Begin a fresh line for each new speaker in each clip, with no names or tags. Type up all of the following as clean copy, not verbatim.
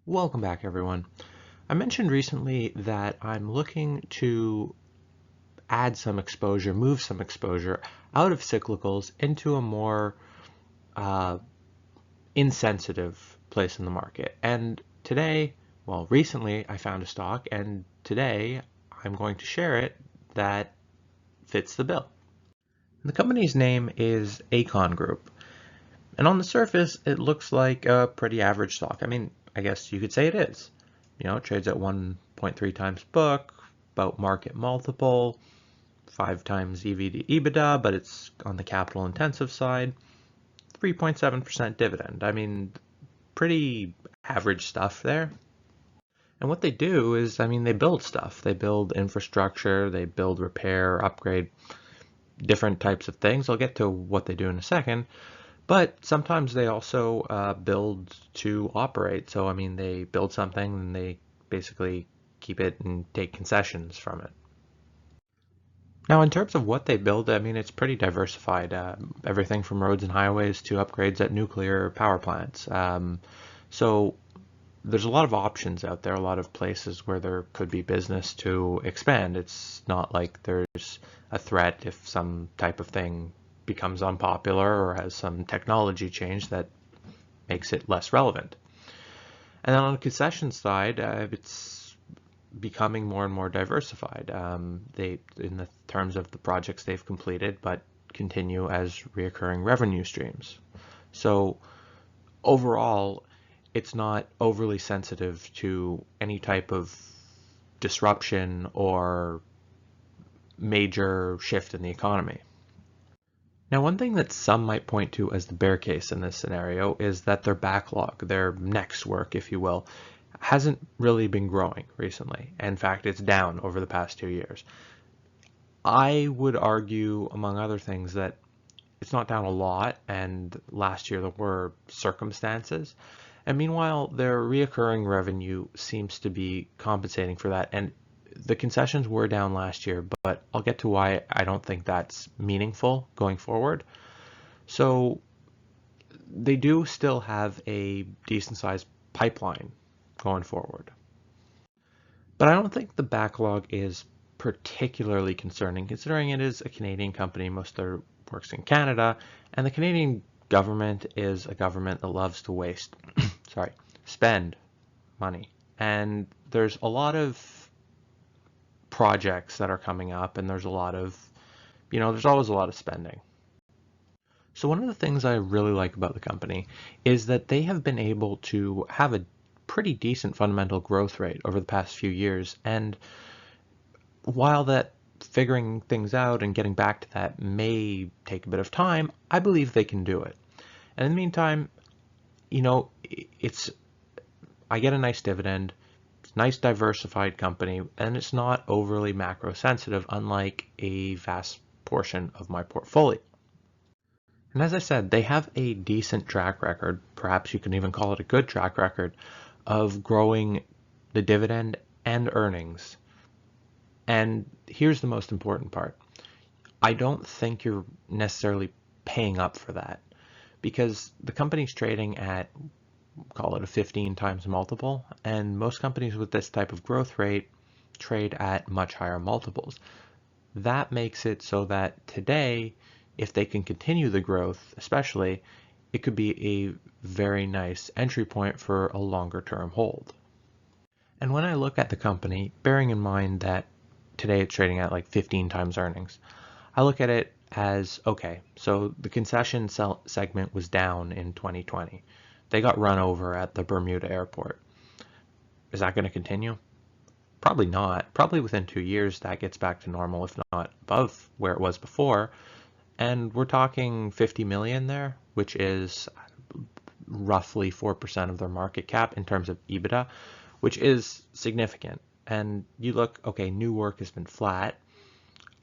Welcome back, everyone. I mentioned recently that I'm looking to add some exposure, move some exposure out of cyclicals into a more uh, insensitive place in the market. And today, well, recently I found a stock, and today I'm going to share it that fits the bill. The company's name is Acon Group. And on the surface, it looks like a pretty average stock. I mean, I guess you could say it is. It trades at 1.3 times book, about market multiple, 5 times EV to EBITDA, but it's on the capital intensive side, 3.7% dividend. I mean, pretty average stuff there. And what they do is, I mean, they build stuff. They build infrastructure, they build, repair, upgrade, different types of things. I'll get to what they do in a second. But sometimes they also build to operate. So, I mean, they build something and they basically keep it and take concessions from it. Now, in terms of what they build, I mean, it's pretty diversified. Everything from roads and highways to upgrades at nuclear power plants. So there's a lot of options out there, a lot of places where there could be business to expand. It's not like there's a threat if some type of thing becomes unpopular or has some technology change that makes it less relevant. And then on the concession side, it's becoming more and more diversified. They, in the terms of the projects they've completed, but continue as reoccurring revenue streams. So overall, it's not overly sensitive to any type of disruption or major shift in the economy. Now, one thing that some might point to as the bear case in this scenario is that their backlog, their next work, if you will, hasn't really been growing recently. In fact, it's down over the past 2 years. I would argue, among other things, that it's not down a lot, and last year there were circumstances. And meanwhile, their reoccurring revenue seems to be compensating for that. And the concessions were down last year, but I'll get to why I don't think that's meaningful going forward. So they do still have a decent sized pipeline going forward. But I don't think the backlog is particularly concerning, considering it is a Canadian company. Most of their works in Canada, and the Canadian government is a government that loves to waste, spend money. And there's a lot of projects that are coming up, and there's a lot of, there's always a lot of spending. So one of the things I really like about the company is that they have been able to have a pretty decent fundamental growth rate over the past few years. And while that figuring things out and getting back to that may take a bit of time, I believe they can do it. And in the meantime, it's I get a nice dividend, it's a nice diversified company, and it's not overly macro sensitive, unlike a vast portion of my portfolio. And as I said, they have a decent track record, perhaps you can even call it a good track record, of growing the dividend and earnings. And here's the most important part. I don't think you're necessarily paying up for that, because the company's trading at, call it a 15 times multiple, and most companies with this type of growth rate trade at much higher multiples. That makes it so that today, if they can continue the growth, especially, it could be a very nice entry point for a longer term hold. And when I look at the company, bearing in mind that today it's trading at like 15 times earnings, I look at it as, okay, so the concession segment was down in 2020. They got run over at the Bermuda airport. Is that going to continue? Probably not. Probably within 2 years that gets back to normal, if not above where it was before. And we're talking 50 million there, which is roughly 4% of their market cap in terms of EBITDA, which is significant. And you look, okay, new work has been flat.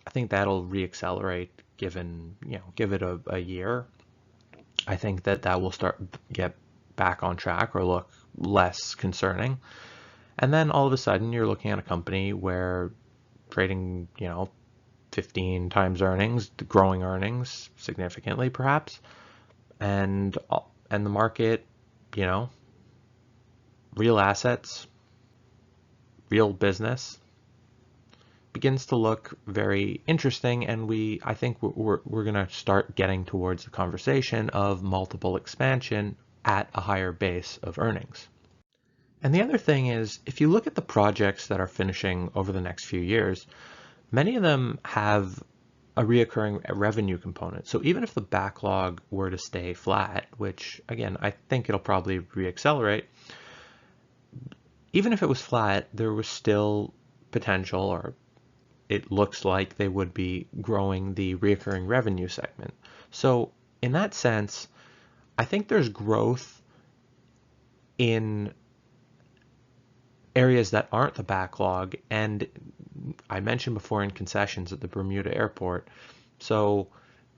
I think that'll reaccelerate given, give it a year. I think that will start get back on track or look less concerning. And then all of a sudden you're looking at a company where trading, 15 times earnings, growing earnings significantly perhaps, and the market, real assets, real business, begins to look very interesting, and I think we're going to start getting towards the conversation of multiple expansion at a higher base of earnings. And the other thing is, if you look at the projects that are finishing over the next few years, many of them have a reoccurring revenue component. So even if the backlog were to stay flat, which again, I think it'll probably reaccelerate, even if it was flat, there was still potential, or it looks like they would be growing the reoccurring revenue segment. So in that sense, I think there's growth in areas that aren't the backlog, and I mentioned before in concessions at the Bermuda airport. So,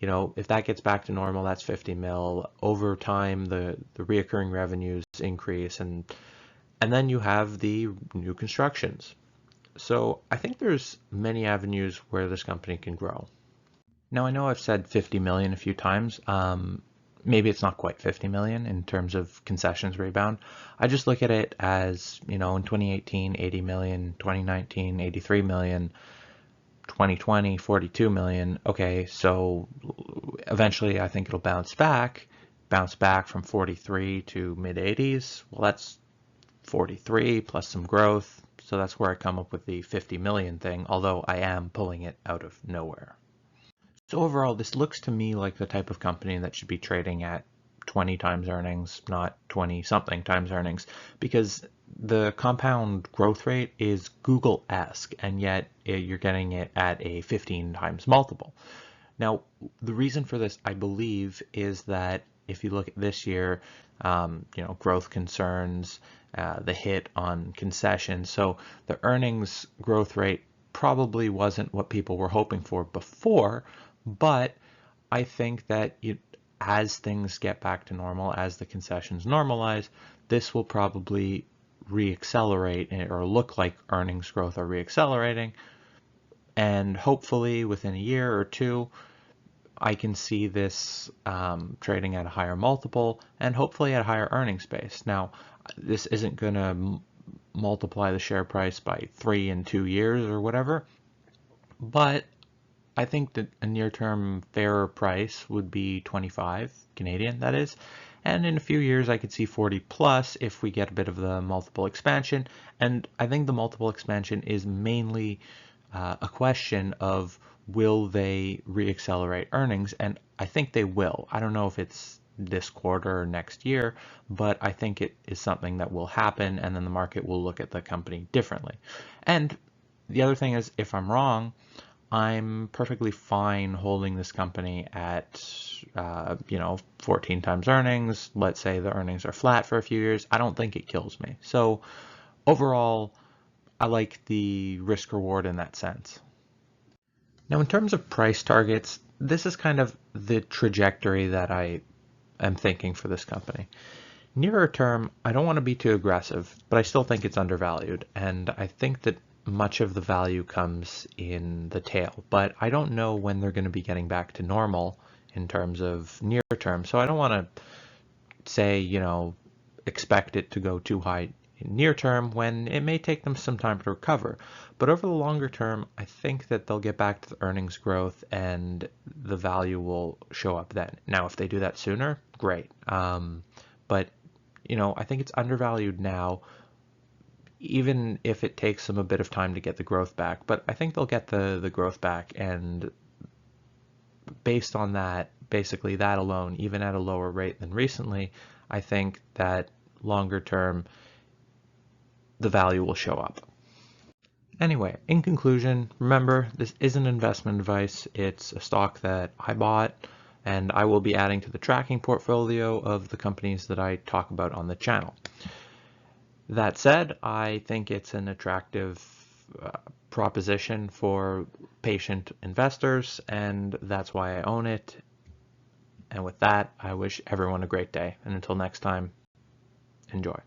you know, if that gets back to normal, that's 50 mil. Over time, the reoccurring revenues increase, and then you have the new constructions. So I think there's many avenues where this company can grow. Now, I know I've said 50 million a few times. Maybe it's not quite 50 million in terms of concessions rebound. I just look at it as, you know, in 2018, 80 million, 2019, 83 million, 2020, 42 million. Okay, so eventually I think it'll bounce back from 43 to mid 80s. Well, that's 43 plus some growth. So that's where I come up with the 50 million thing, although I am pulling it out of nowhere. So overall, this looks to me like the type of company that should be trading at 20 times earnings, not 20 something times earnings, because the compound growth rate is Google-esque, and yet you're getting it at a 15 times multiple. Now, the reason for this, I believe, is that if you look at this year, you know, growth concerns, the hit on concessions, so the earnings growth rate probably wasn't what people were hoping for before. But I think that as things get back to normal, as the concessions normalize, this will probably reaccelerate, or look like earnings growth are reaccelerating. And hopefully within a year or two, I can see this trading at a higher multiple and hopefully at a higher earnings base. Now, this isn't going to multiply the share price by 3 in 2 years or whatever, but I think that a near-term fairer price would be 25 Canadian, that is. And in a few years, I could see 40 plus if we get a bit of the multiple expansion. And I think the multiple expansion is mainly a question of, will they reaccelerate earnings? And I think they will. I don't know if it's this quarter or next year, but I think it is something that will happen, and then the market will look at the company differently. And the other thing is, if I'm wrong, I'm perfectly fine holding this company at, you know, 14 times earnings. Let's say the earnings are flat for a few years. I don't think it kills me. So overall, I like the risk reward in that sense. Now, in terms of price targets, this is kind of the trajectory that I am thinking for this company. Nearer term, I don't want to be too aggressive, but I still think it's undervalued. And I think that much of the value comes in the tail, but I don't know when they're going to be getting back to normal in terms of near term. So I don't want to say, you know, expect it to go too high in near term when it may take them some time to recover. But over the longer term, I think that they'll get back to the earnings growth and the value will show up then. Now, if they do that sooner, great. But, you know, I think it's undervalued now, even if it takes them a bit of time to get the growth back. But I think they'll get the growth back, and based on that, basically that alone, even at a lower rate than recently, I think that longer term, the value will show up. Anyway, in conclusion, remember, this isn't investment advice. It's a stock that I bought, and I will be adding to the tracking portfolio of the companies that I talk about on the channel. That said, I think it's an attractive proposition for patient investors, and that's why I own it. And with that, I wish everyone a great day. And until next time, enjoy.